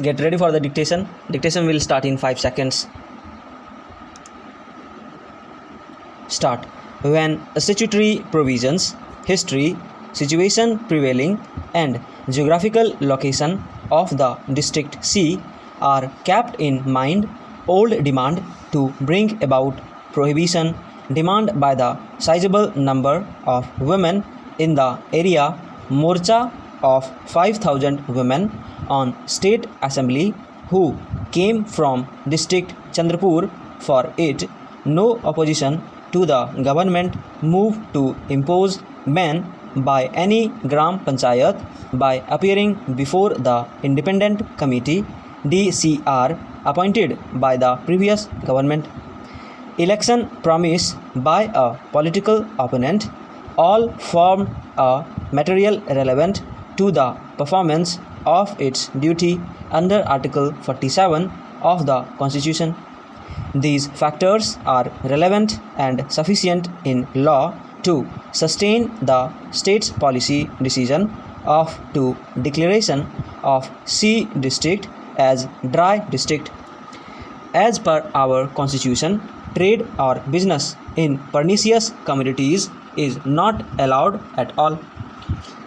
Get ready for the dictation. Dictation will start in 5 seconds. Start. When statutory provisions, history, situation prevailing, and geographical location of the district C are kept in mind, old demand to bring about prohibition demand by the sizable number of women in the area, morcha of 5,000 women on state assembly who came from district Chandrapur for it, no opposition to the government move to impose ban by any Gram Panchayat by appearing before the independent committee DCR appointed by the previous government. Election promise by a political opponent, all form a material relevant to the performance of its duty under Article 47 of the Constitution. These factors are relevant and sufficient in law to sustain the state's policy decision of to declaration of C district as dry district. As per our Constitution, trade or business in pernicious communities is not allowed at all.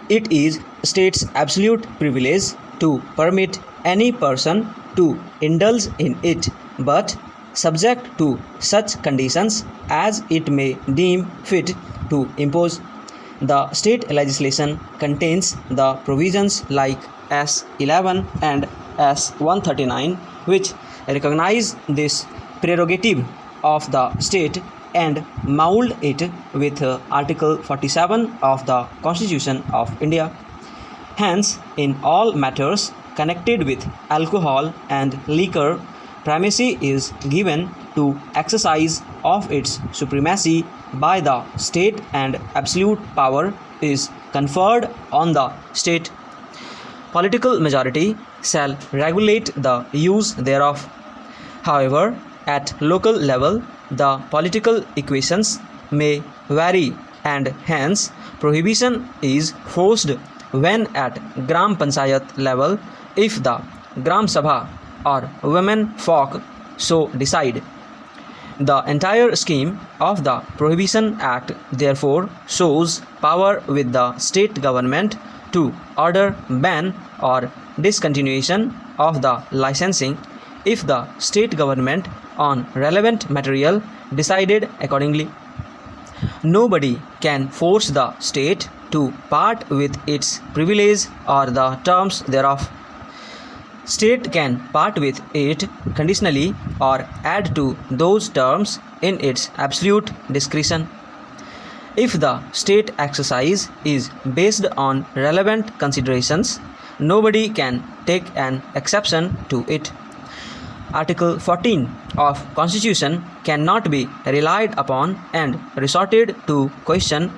It is state's absolute privilege to permit any person to indulge in it, but subject to such conditions as it may deem fit to impose. The state legislation contains the provisions like S11 and S139 which recognize this prerogative of the state and mould it with Article 47 of the Constitution of India. Hence, in all matters connected with alcohol and liquor, primacy is given to exercise of its supremacy by the state and absolute power is conferred on the state. Political majority shall regulate the use thereof. However, at local level, the political equations may vary and hence prohibition is forced when at Gram Panchayat level if the Gram Sabha or women folk so decide. The entire scheme of the Prohibition Act therefore shows power with the state government to order ban or discontinuation of the licensing if the state government on relevant material decided accordingly. Nobody can force the state to part with its privilege or the terms thereof. State can part with it conditionally or add to those terms in its absolute discretion. If the state exercise is based on relevant considerations, nobody can take an exception to it. Article 14 of Constitution cannot be relied upon and resorted to question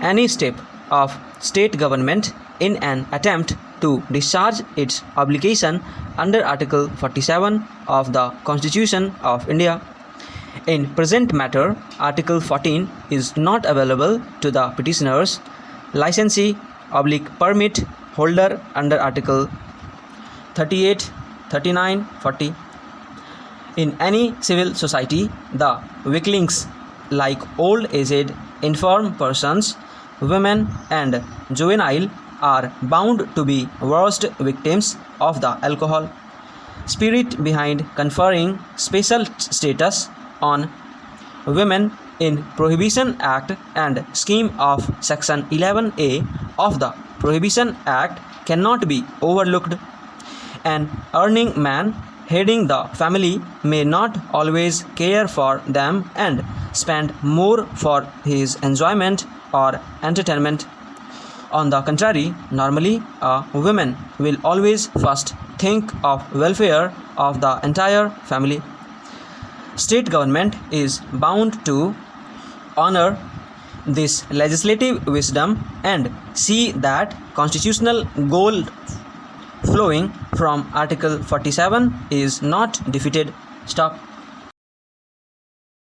any step of state government in an attempt to discharge its obligation under Article 47 of the Constitution of India. In present matter, Article 14 is not available to the petitioners, licensee / permit holder under Article 38, 39, 40. In any civil society, the weaklings like old aged, infirm persons, women and juvenile are bound to be worst victims of the alcohol. Spirit behind conferring special status on women in Prohibition Act and scheme of Section 11A of the Prohibition Act cannot be overlooked. An earning man heading the family may not always care for them and spend more for his enjoyment or entertainment. On the contrary, normally a woman will always first think of welfare of the entire family. State government is bound to honor this legislative wisdom and see that constitutional goal flowing from Article 47 is not defeated. Stop.